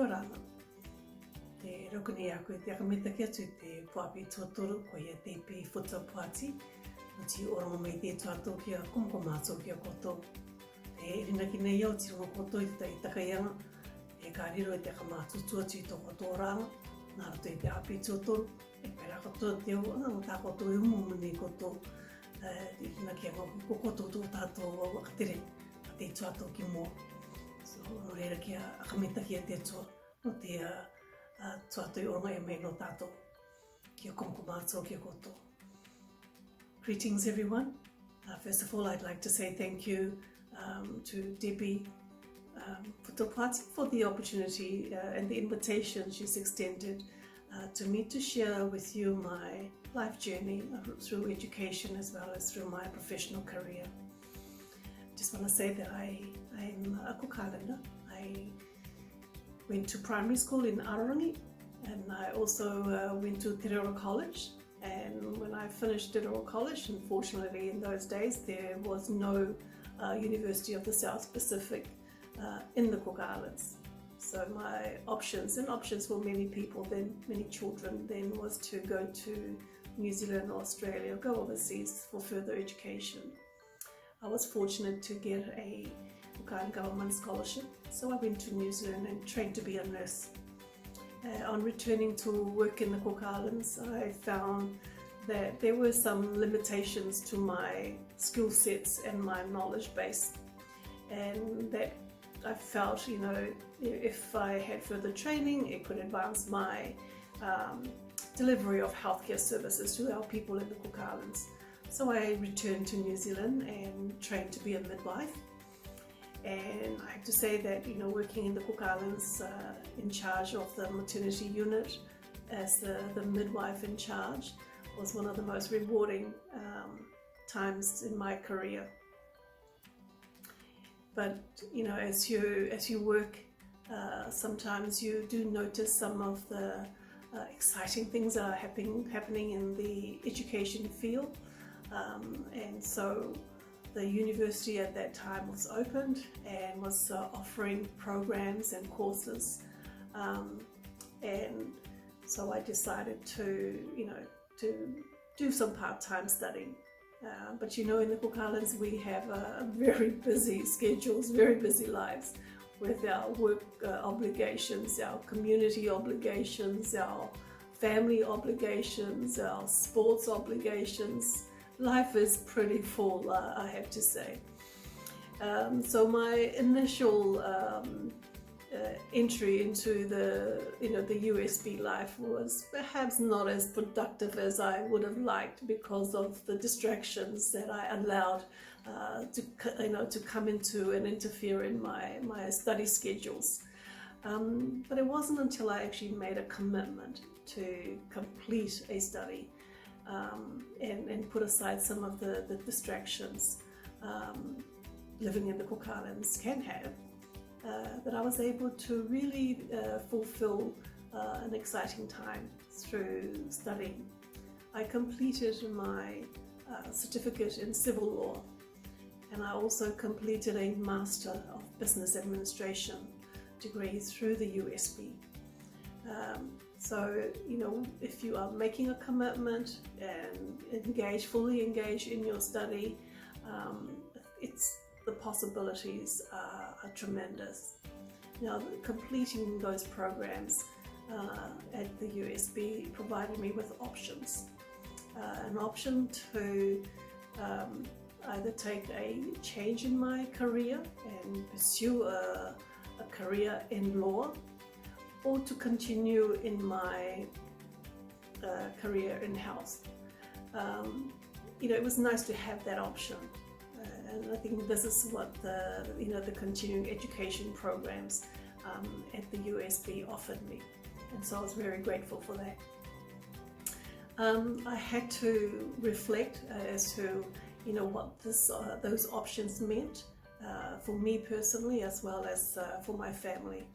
Kia ora ana. Te rokuni a koe te akameta kia tu te puapi tōtoro ko ia te pi futa puati. O ti orongo mai te tuato kia kumkomātou kia koto. Te rinaki nei au ti rongo koto i te takaianga. E ka riro i te akamātutua ti tō koto oranga. Nā rato i te api tōtoro. E pera koto te o, tā koto e umumuni koto. Te rinaki a ko koto tō tātou wakatere. Te tuato ki mua. So, no reira kia akameta kia te toa. No te tuato i oronga e mei no tātou. Kia kumkomātou kia koto. Greetings everyone. First of all, I'd like to say thank you to Debbie for the opportunity and the invitation she's extended to me to share with you my life journey through education as well as through my professional career. Just want to say that I'm a Cook Islander. I went to primary school in Ararangi, and I also went to Te Reo College. And when I finished Te Reo College, unfortunately in those days there was no University of the South Pacific in the Cook Islands. So my options for many people then, many children then, was to go to New Zealand or Australia, go overseas for further education. I was fortunate to get a Cook Island government scholarship, so I went to New Zealand and trained to be a nurse. On returning to work in the Cook Islands, I found that there were some limitations to my skill sets and my knowledge base, and that I felt, you know, if I had further training, it could advance my delivery of healthcare services to our people in the Cook Islands. So I returned to New Zealand and trained to be a midwife. And I have to say that, you know, working in the Cook Islands in charge of the maternity unit as the midwife in charge was one of the most rewarding times in my career. But, you know, as you work, sometimes you do notice some of the exciting things that are happening in the education field. And so the university at that time was opened and was offering programs and courses, and so I decided to do some part-time studying. But you know, in the Cook Islands we have very busy schedules, very busy lives, with our work obligations, our community obligations, our family obligations, our sports obligations. Life is pretty full, I have to say. So my initial entry into the USP life was perhaps not as productive as I would have liked because of the distractions that I allowed to come into and interfere in my study schedules. But it wasn't until I actually made a commitment to complete a study and put aside some of the distractions living in the Cook Islands can have, that I was able to really fulfill an exciting time through studying. I completed my certificate in civil law, and I also completed a Master of Business Administration degree through the USP. So, you know, if you are making a commitment and fully engage in your study, the possibilities are tremendous. Now, completing those programs at the USB provided me with options. An option to either take a change in my career and pursue a career in law, or to continue in my career in health. You know, it was nice to have that option, and I think this is what the continuing education programs at the USB offered me, and so I was very grateful for that. I had to reflect as to what those options meant for me personally, as well as for my family.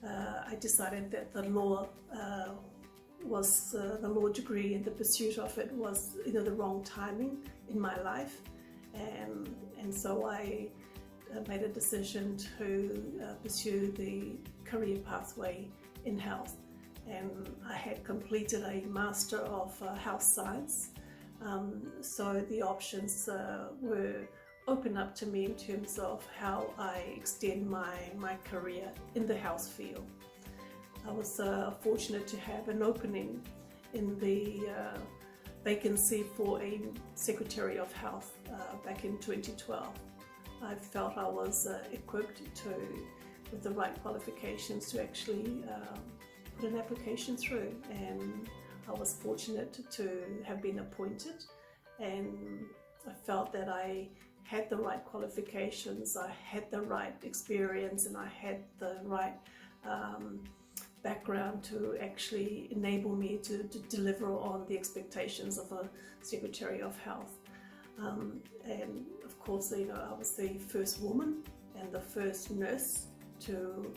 I decided that the law degree and the pursuit of it was the wrong timing in my life, and so I made a decision to pursue the career pathway in health, and I had completed a Master of Health Science, so the options were open up to me in terms of how I extend my career in the health field. I was fortunate to have an opening in the vacancy for a Secretary of Health back in 2012. I felt I was equipped with the right qualifications to actually put an application through, and I was fortunate to have been appointed, and I felt that I had the right qualifications, I had the right experience, and I had the right background to actually enable me to deliver on the expectations of a Secretary of Health. And of course, I was the first woman and the first nurse to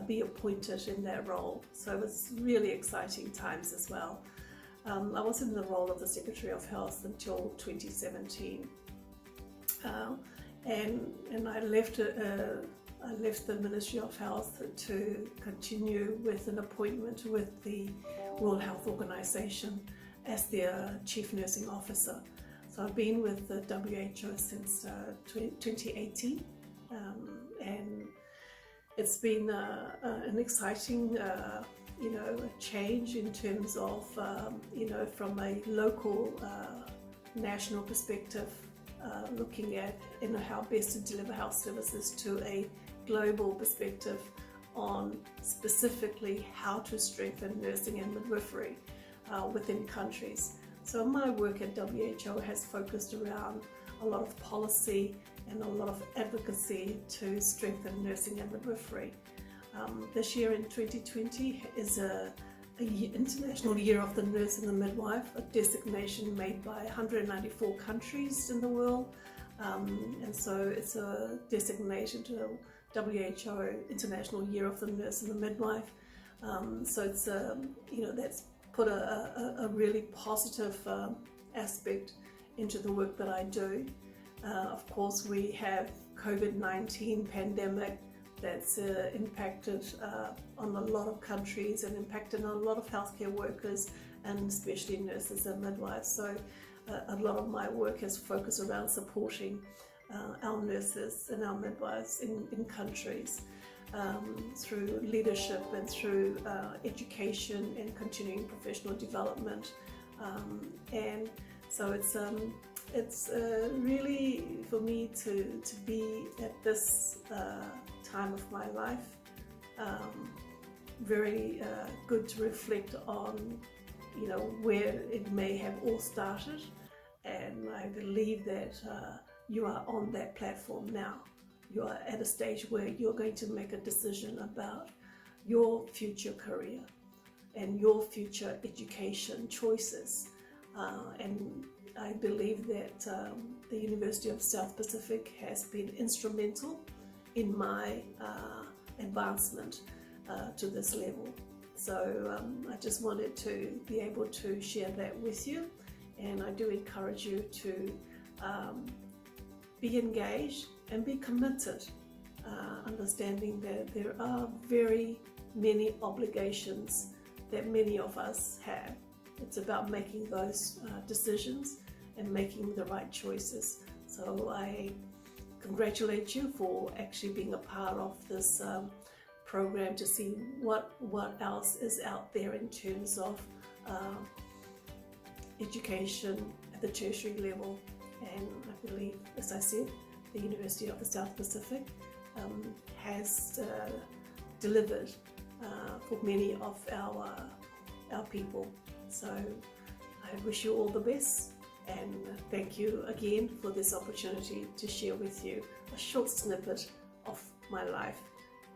be appointed in that role, so it was really exciting times as well. I was in the role of the Secretary of Health until 2017, and I left the Ministry of Health to continue with an appointment with the World Health Organization as their Chief Nursing Officer. So I've been with the WHO since 2018, and it's been an exciting change in terms of from a local national perspective, looking at how best to deliver health services, to a global perspective on specifically how to strengthen nursing and midwifery within countries. So my work at WHO has focused around a lot of policy and a lot of advocacy to strengthen nursing and midwifery. This year in 2020 is an International Year of the Nurse and the Midwife, a designation made by 194 countries in the world, and so it's a designation to the WHO International Year of the Nurse and the Midwife. So it's that's put a really positive aspect into the work that I do. Of course, we have COVID-19 pandemic that's impacted on a lot of countries and impacted on a lot of healthcare workers, and especially nurses and midwives. So a lot of my work has focused around supporting our nurses and our midwives in countries through leadership and through education and continuing professional development. And so it's really, for me, to be at this time of my life, very good to reflect on where it may have all started, and I believe that you are on that platform now. You are at a stage where you're going to make a decision about your future career and your future education choices, and I believe that the University of South Pacific has been instrumental in my advancement to this level. So I just wanted to be able to share that with you, and I do encourage you to be engaged and be committed, understanding that there are very many obligations that many of us have. It's about making those decisions and making the right choices. So I congratulate you for actually being a part of this program, to see what else is out there in terms of education at the tertiary level. And I believe, as I said, the University of the South Pacific has delivered for many of our people. So I wish you all the best, and thank you again for this opportunity to share with you a short snippet of my life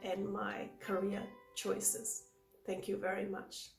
and my career choices. Thank you very much.